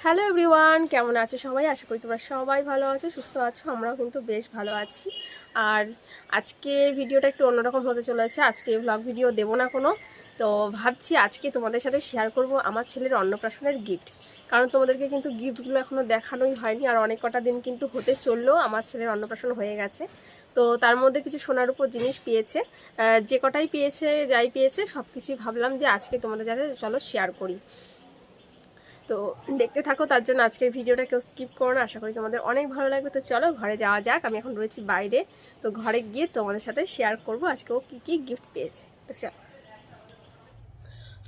Hello everyone, কেমন আছো সবাই? আশা করি তোমরা সবাই ভালো আছো, সুস্থ আছো। আমরাও কিন্তু বেশ ভালো আছি। আর আজকে ভিডিওটা একটু অন্যরকম হতে চলেছে। আজকে ব্লগ ভিডিও দেবো না কোনো, তো ভাবছি আজকে তোমাদের সাথে শেয়ার করব আমার ছেলের অন্নপ্রাশনের গিফট। কারণ তোমাদেরকে কিন্তু গিফটগুলো এখনও দেখানোই হয়নি, আর অনেক কটা দিন কিন্তু হতে চললেও আমার ছেলের অন্নপ্রাশন হয়ে গেছে। তো তার মধ্যে কিছু সোনার উপর জিনিস পেয়েছে, যে কটাই পেয়েছে, যাই পেয়েছে সব কিছুই ভাবলাম যে আজকে তোমাদের সাথে চলো শেয়ার করি। তো দেখতে থাকো, তার জন্য আজকের ভিডিওটা কেউ স্কিপ করো না। আশা করি তোমাদের অনেক ভালো লাগবে। তো চলো ঘরে যাওয়া যাক। আমি এখন রয়েছি বাইরে, তো ঘরে গিয়ে তোমাদের সাথে শেয়ার করবো আজকে ও কী কী গিফট পেয়েছে। তো চলো।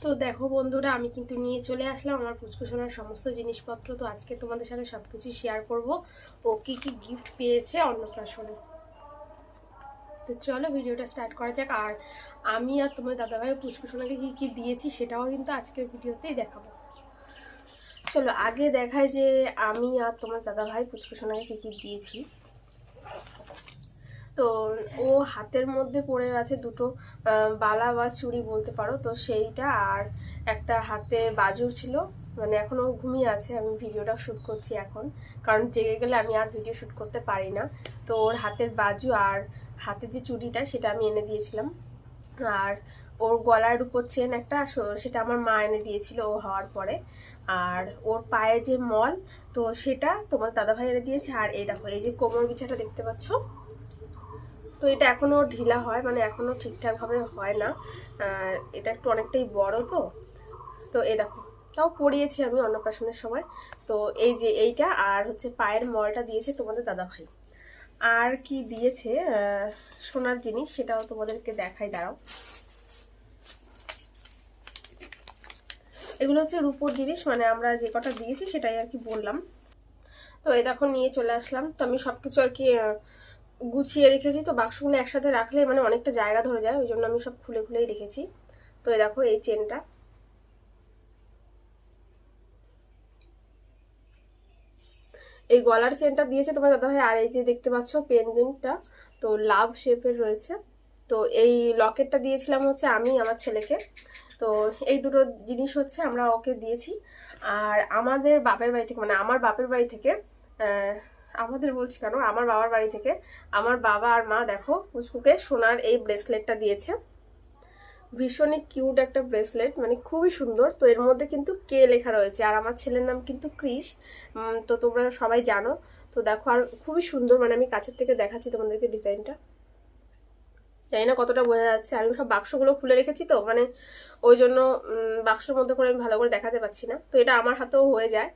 তো দেখো বন্ধুরা, আমি কিন্তু নিয়ে চলে আসলাম আমার পুচকুসোনার সমস্ত জিনিসপত্র। তো আজকে তোমাদের সাথে সব কিছুই শেয়ার করবো ও কী কী গিফট পেয়েছে অন্নপ্রাশনে। তো চলো ভিডিওটা স্টার্ট করা যাক। আর আমি আর তোমার দাদাভাই পুচকুসোনাকে কী কী দিয়েছি সেটাও কিন্তু আজকের ভিডিওতেই দেখাবো। চলো আগে দেখায় যে আমি আর তোমার দাদা ভাই পুচকুসোনাকে কী কী দিয়েছি। তো ও হাতের মধ্যে পড়ে আছে দুটো বালা বা চুড়ি বলতে পারো, তো সেইটা। আর একটা হাতে বাজু ছিল, মানে এখনও ঘুমিয়ে আছে। আমি ভিডিওটা শ্যুট করছি এখন, কারণ জেগে গেলে আমি আর ভিডিও শ্যুট করতে পারি না। তো ওর হাতের বাজু আর হাতের যে চুড়িটা সেটা আমি এনে দিয়েছিলাম। আর ওর গলার উপর চেন একটা, সেটা আমার মা এনে দিয়েছিল ও হওয়ার পরে। আর ওর পায়ে যে মল, তো সেটা তোমার দাদাভাই এনে দিয়েছে। আর এই দেখো, এই যে কোমর বিছাটা দেখতে পাচ্ছ, তো এটা এখনও ঢিলা হয়, মানে এখনও ঠিকঠাকভাবে হয় না। এটা একটু অনেকটাই বড়। তো তো এই দেখো, তাও পরিয়েছি আমি অন্নপ্রাশনের সময়। তো এই যে এইটা, আর হচ্ছে পায়ের মলটা দিয়েছে তোমাদের দাদাভাই। আর কি দিয়েছে সোনার জিনিস, সেটাও তোমাদেরকে দেখাই, দাঁড়াও। এগুলো হচ্ছে রূপোর জিনিস, মানে আমরা যে কটা দিয়েছি সেটাই আর কি বললাম। তো এই দেখো নিয়ে চলে আসলাম। তো আমি সবকিছু আর কি গুছিয়ে রেখেছি। তো বাক্সগুলো একসাথে রাখলে মানে অনেকটা জায়গা ধরে যায়, ওই জন্য আমি সব খুলে খুলেই রেখেছি। তো এই দেখো এই চেনটা, এই গলার চেনটা দিয়েছে তোমার দাদাভাই। আর এই যে দেখতে পাচ্ছ পেন্ডেন্টটা, তো লাভ শেপের রয়েছে। তো এই লকেটটা দিয়েছিলাম হচ্ছে আমি আমার ছেলেকে। তো এই দুটো জিনিস হচ্ছে আমরা ওকে দিয়েছি। আর আমাদের বাপের বাড়ি থেকে, মানে আমার বাপের বাড়ি থেকে, আমাদের বলছি কেন, আমার বাবার বাড়ি থেকে আমার বাবা আর মা দেখো পুচকুকে সোনার এই ব্রেসলেটটা দিয়েছে। ভীষণই কিউট একটা ব্রেসলেট, মানে খুবই সুন্দর। তো এর মধ্যে কিন্তু কে লেখা রয়েছে, আর আমার ছেলের নাম কিন্তু ক্রিস। তো তোমরা সবাই জানো। তো দেখো, আর খুবই সুন্দর, মানে আমি কাছের থেকে দেখাচ্ছি তোমাদেরকে ডিজাইনটা। জানি না কতটা বোঝা যাচ্ছে, আমি সব বাক্সগুলো খুলে রেখেছি তো, মানে ওই জন্য বাক্সের মধ্যে করে আমি ভালো করে দেখাতে পারছি না। তো এটা আমার হাতেও হয়ে যায়।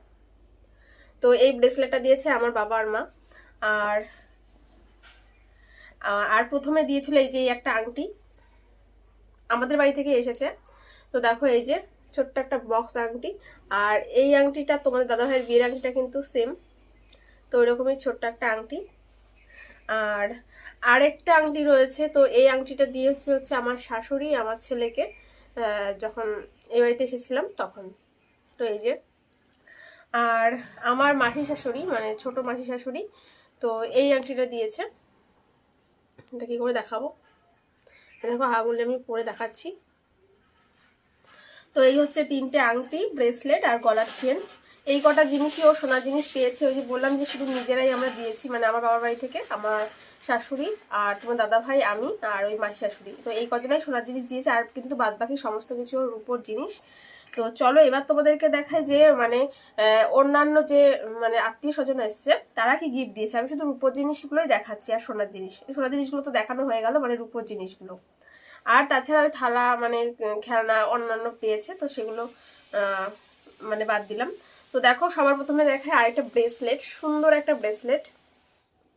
তো এই ব্রেসলেটটা দিয়েছে আমার বাবা আর মা। আর আর প্রথমে দিয়েছিল এই যে একটা আংটি, আমাদের বাড়ি থেকে এসেছে। তো দেখো এই যে ছোট্ট একটা বক্স আংটি। আর এই আংটিটা তোমাদের দাদাভাইয়ের বিয়ের আংটিটা কিন্তু সেম। তো ওইরকমই ছোট্ট একটা আংটি। আর আরেকটা আংটি রয়েছে, তো এই আংটিটা দিয়েছে হচ্ছে আমার শাশুড়ি আমার ছেলেকে যখন এই বাড়িতে এসেছিলাম তখন। তো এই যে, আর আমার মাসি শাশুড়ি, মানে ছোট মাসি শাশুড়ি, তো এই আংটিটা দিয়েছে। এটা কি করে দেখাবো, দেখো আঙুলে আমি পরে দেখাচ্ছি। তো এই হচ্ছে তিনটে আংটি, ব্রেসলেট আর গলার চেন। এই কটা জিনিসই ও সোনার জিনিস পেয়েছে। ওই যে বললাম যে শুধু নিজেরাই আমরা দিয়েছি, মানে আমার বাবার বাড়ি থেকে আমার শাশুড়ি আর তোমার দাদা ভাই, আমি আর ওই মাসি শাশুড়ি। তো এই কজনাই সোনার জিনিস দিয়েছে, আর কিন্তু বাদ বাকি সমস্ত কিছু ওর উপর জিনিস। তো চলো এবার তোমাদেরকে দেখায় যে মানে অন্যান্য যে মানে আত্মীয় স্বজন এসছে তারা কি গিফট দিয়েছে। আমি শুধু রূপোর জিনিসগুলোই দেখাচ্ছি, আর সোনার জিনিস, সোনার জিনিসগুলো তো দেখানো হয়ে গেল, মানে রূপোর জিনিসগুলো। আর তাছাড়া ওই থালা, মানে খেলনা অন্যান্য পেয়েছে, তো সেগুলো মানে বাদ দিলাম। তো দেখো সবার প্রথমে দেখায় আরেকটা ব্রেসলেট, সুন্দর একটা ব্রেসলেট।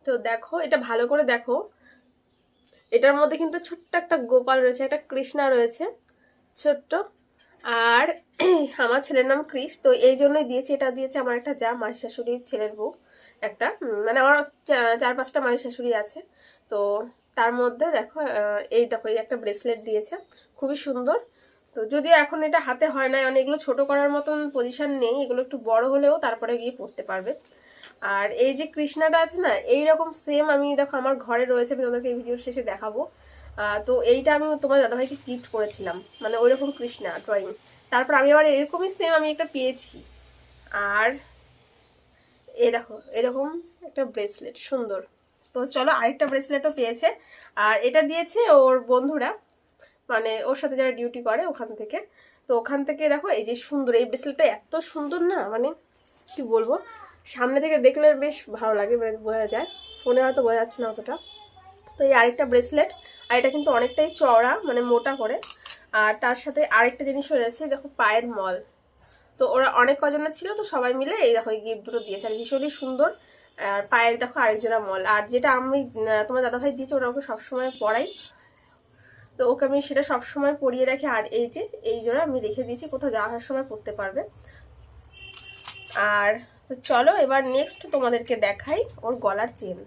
তো দেখো এটা ভালো করে দেখো, এটার মধ্যে কিন্তু ছোট্ট একটা গোপাল রয়েছে, একটা কৃষ্ণা রয়েছে ছোট্ট। আর আমার ছেলের নাম ক্রিস, তো এই জন্যই দিয়েছি। এটা দিয়েছে আমার একটা যা, মাসি শাশুড়ির ছেলের বউ একটা, মানে আমার 4-5টা মাসি শাশুড়ি আছে। তো তার মধ্যে দেখো এই দেখো এই একটা ব্রেসলেট দিয়েছে, খুবই সুন্দর। তো যদিও এখন এটা হাতে হয় না, মানে এগুলো ছোট করার মতন পজিশন নেই, এগুলো একটু বড় হলেও তারপরে গিয়ে পড়তে পারবে। আর এই যে কৃষ্ণাটা আছে না, এইরকম সেম আমি দেখো আমার ঘরে রয়েছে, আমি তোমাদেরকে এই ভিডিওর শেষে দেখাবো। তো এইটা আমি তোমার দাদাভাইকে গিফট করেছিলাম, মানে ওইরকম কৃষ্ণা ড্রয়িং। তারপর আমি আবার এরকমই সেম আমি একটা পেয়েছি। আর এই দেখো এরকম একটা ব্রেসলেট সুন্দর। তো চলো আরেকটা ব্রেসলেটও পেয়েছে, আর এটা দিয়েছে ওর বন্ধুরা, মানে ওর সাথে যারা ডিউটি করে ওখান থেকে। তো ওখান থেকে দেখো এই যে সুন্দর এই ব্রেসলেটটা, এত সুন্দর না, মানে কি বলবো, সামনে থেকে দেখলে বেশ ভালো লাগে, মানে বোঝা যায়, ফোনে হয়তো বোঝা যাচ্ছে না অতটা। তো এই আরেকটা ব্রেসলেট, আর এটা কিন্তু অনেকটাই চওড়া, মানে মোটা করে। আর তার সাথে আরেকটা জিনিস রয়েছে, দেখো পায়ের মল। তো ওরা অনেক কজনা ছিল, তো সবাই মিলে এই দেখো এই গিফট দুটো দিয়েছে, আর ভীষণই সুন্দর। আর পায়ের দেখো আরেকজোড়া মল, আর যেটা আমি তোমার দাদাভাই দিয়েছে ওটা ওকে সবসময় পরাই, তো ওকে আমি সেটা সবসময় পরিয়ে রাখি। আর এই যে এই জোড়া আমি রেখে দিয়েছি, কোথাও যাওয়ার সময় পরতে পারবে। আর তো চলো এবার নেক্সট তোমাদেরকে দেখাই ওর গলার চেন।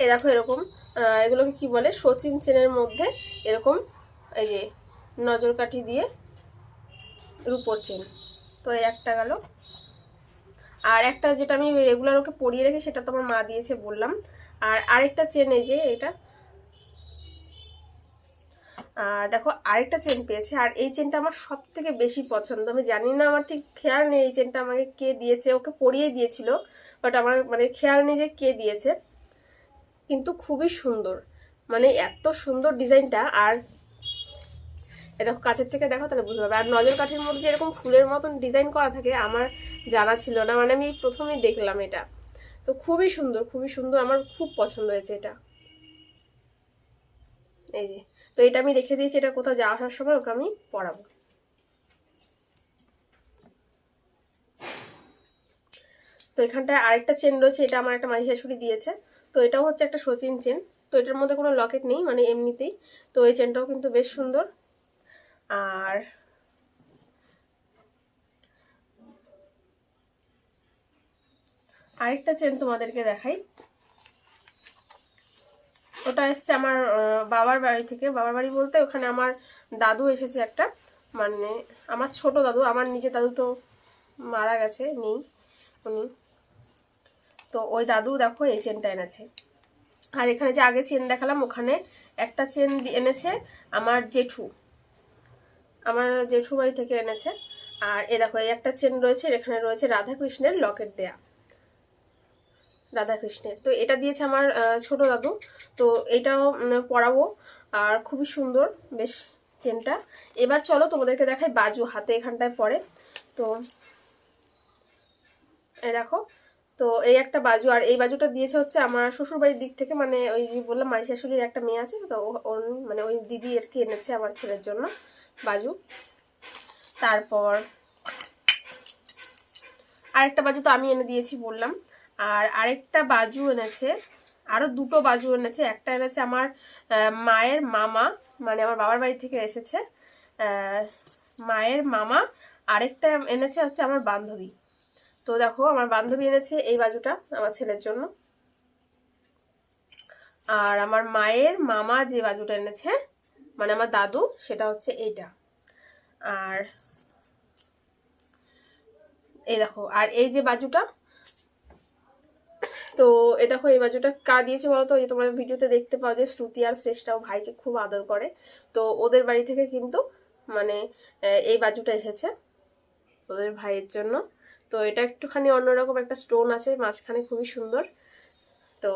এ দেখো এরকম, এগুলোকে কি বলে, সচিন চেনের মধ্যে এরকম এই যে নজরকাঠি দিয়ে রূপোর চেন। তো এই একটা গেল, আর একটা যেটা আমি রেগুলার ওকে পরিয়ে রেখে সেটা তোমার মা দিয়েছে বললাম। আর আরেকটা চেন এই যে এটা, দেখো আরেকটা চেন পেয়েছে, আর এই চেনটা আমার সব থেকে বেশি পছন্দ। আমি জানি না, আমার ঠিক খেয়াল নেই এই চেনটা আমাকে কে দিয়েছে, ওকে পরিয়ে দিয়েছিল, বাট আমার মানে খেয়াল নেই যে কে দিয়েছে, কিন্তু খুবই সুন্দর, মানে এত সুন্দর ডিজাইনটা। আর এ দেখো কাছের থেকে দেখো তাহলে বুঝতে পারবে। আর নজর কাঠির মধ্যে এরকম ফুলের মতন ডিজাইন করা থাকে আমার জানা ছিল না, মানে আমি প্রথমেই দেখলাম এটা। তো খুবই সুন্দর, খুবই সুন্দর, আমার খুব পছন্দ হয়েছে এটা। এই যে, তো এটা আমি রেখে দিয়েছি, এটা কোথাও যাওয়া আসার সময় ওকে আমি পরাবো। তো এখানটায় আরেকটা চেন রয়েছে, এটা আমার একটা মাসি শাশুড়ি দিয়েছে। তো এটাও হচ্ছে একটা সচিন চেন। তো এটার মধ্যে কোনো লকেট নেই, মানে এমনিতেই। তো এই চেনটাও কিন্তু বেশ সুন্দর। আর আরেকটা চেন তোমাদেরকে দেখাই, ওটা এসছে আমার বাবার বাড়ি থেকে। বাবার বাড়ি বলতে ওখানে আমার দাদু এসেছে একটা, মানে আমার ছোট দাদু, আমার নিজের দাদু তো মারা গেছে, নেই উনি। তো ওই দাদু দেখো এই চেনটা এনেছে। আর এখানে যে আগে চেন দেখালাম ওখানে একটা চেন এনেছে আমার জেঠু, আমার জেঠু বাড়ি থেকে এনেছে। আর এ দেখো এই একটা চেন রয়েছে, এখানে রয়েছে রাধাকৃষ্ণের লকেট দেয়া, রাধাকৃষ্ণের। তো এটা দিয়েছে আমার ছোট দাদু। তো এটাও পরাবো, আর খুবই সুন্দর বেশ চেনটা। এবার চলো তোমাদেরকে দেখাই বাজু, হাতে এখানটায় পরে। তো এই দেখো, তো এই একটা বাজু, আর এই বাজুটা দিয়েছে হচ্ছে আমার শ্বশুরবাড়ির দিক থেকে, মানে ওই বললাম মাই শাশুড়ির একটা মেয়ে আছে, তো ওর মানে ওই দিদি আর কি এনেছে আমার ছেলের জন্য বাজু। তারপর আরেকটা বাজু তো আমি এনে দিয়েছি বললাম। আর আরেকটা বাজু এনেছে, আরও দুটো বাজু এনেছে। একটা এনেছে আমার মায়ের মামা, মানে আমার বাবার বাড়ি থেকে এসেছে মায়ের মামা। আরেকটা এনেছে হচ্ছে আমার বান্ধবী। তো দেখো আমার বান্ধবী এনেছে এই বাজুটা আমার ছেলের জন্য। আর আমার মায়ের মামা যে বাজুটা এনেছে, মানে আমার দাদু, সেটা হচ্ছে এইটা। আর এই দেখো, আর এই যে বাজুটা, তো এ দেখো এই বাজুটা কার দিয়েছে বলতো, ওই যে তোমরা ভিডিওতে দেখতে পাও যে শ্রুতি আর শ্রেষ্ঠাও ভাইকে খুব আদর করে, তো ওদের বাড়ি থেকে কিন্তু মানে এই বাজুটা এসেছে ওদের ভাইয়ের জন্য। তো এটা একটুখানি অন্যরকম একটা স্টোন আছে মাঝখানে, খুবই সুন্দর। তো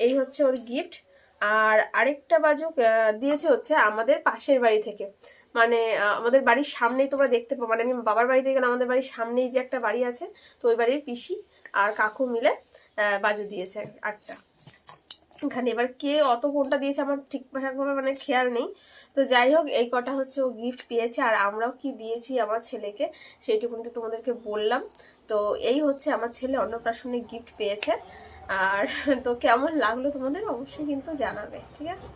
এই হচ্ছে ওর গিফট। আর আরেকটা বাজু দিয়েছে হচ্ছে আমাদের পাশের বাড়ি থেকে, মানে আমাদের বাড়ির সামনেই তোমরা দেখতে পাবো, মানে আমি বাবার বাড়িতে গেলে আমাদের বাড়ির সামনেই যে একটা বাড়ি আছে, তো ওই বাড়ির পিসি আর কাকু মিলে বাজু দিয়েছে 8টা এখানে। এবার কে অত কোনটা দিয়েছে আমার ঠিকঠাকভাবে মানে খেয়াল নেই। তো যাই হোক এই কটা হচ্ছে ও গিফট পেয়েছে, আর আমরাও কি দিয়েছি আমার ছেলেকে সেইটুকুনি তো তোমাদেরকে বললাম। তো এই হচ্ছে আমার ছেলে অন্নপ্রাশনে গিফট পেয়েছে। আর তো কেমন লাগলো তোমাদের অবশ্যই কিন্তু জানাবে, ঠিক আছে।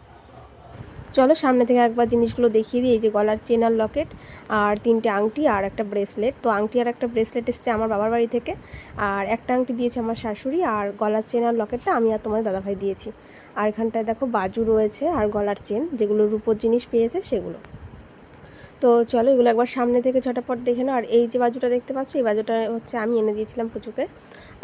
চলো সামনে থেকে একবার জিনিসগুলো দেখিয়ে দিই। এই যে গলার চেন আর লকেট, আর 3টে আংটি আর একটা ব্রেসলেট। তো আংটি আর একটা ব্রেসলেট এসছে আমার বাবার বাড়ি থেকে, আর একটা আংটি দিয়েছে আমার শাশুড়ি, আর গলার চেন আর লকেটটা আমি আর তোমাদের দাদাভাই দিয়েছি। আর এখানটায় দেখো বাজু রয়েছে আর গলার চেন, যেগুলো রূপোর জিনিস পেয়েছে সেগুলো। তো চলো এগুলো একবার সামনে থেকে ঝটাপট দেখে নাও। আর এই যে বাজুটা দেখতে পাচ্ছ, এই বাজুটা হচ্ছে আমি এনে দিয়েছিলাম পুচুকে।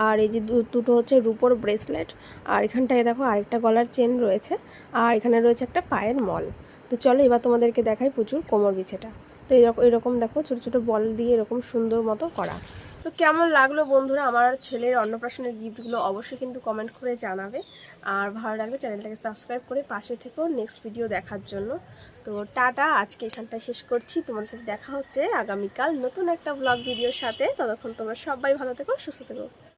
আর এই যে দুটো হচ্ছে রূপোর ব্রেসলেট, আর এখানটায় দেখো আরেকটা গলার চেন রয়েছে, আর এখানে রয়েছে একটা পায়ের মল। তো চলো এবার তোমাদেরকে দেখাই পুচুর কোমর বিছেটা। তো এরকম দেখো ছোটো ছোটো বল দিয়ে এরকম সুন্দর মতো করা। তো কেমন লাগলো বন্ধুরা আমার ছেলের অন্নপ্রাশনের গিফটগুলো অবশ্যই কিন্তু কমেন্ট করে জানাবে। আর ভালো লাগলে চ্যানেলটাকে সাবস্ক্রাইব করে পাশে থেকেও নেক্সট ভিডিও দেখার জন্য। তো টাটা, আজকে এখানটায় শেষ করছি। তোমাদের সাথে দেখা হচ্ছে আগামীকাল নতুন একটা ব্লগ ভিডিওর সাথে। ততক্ষণ তোমরা সবাই ভালো থেকো, সুস্থ থেকো।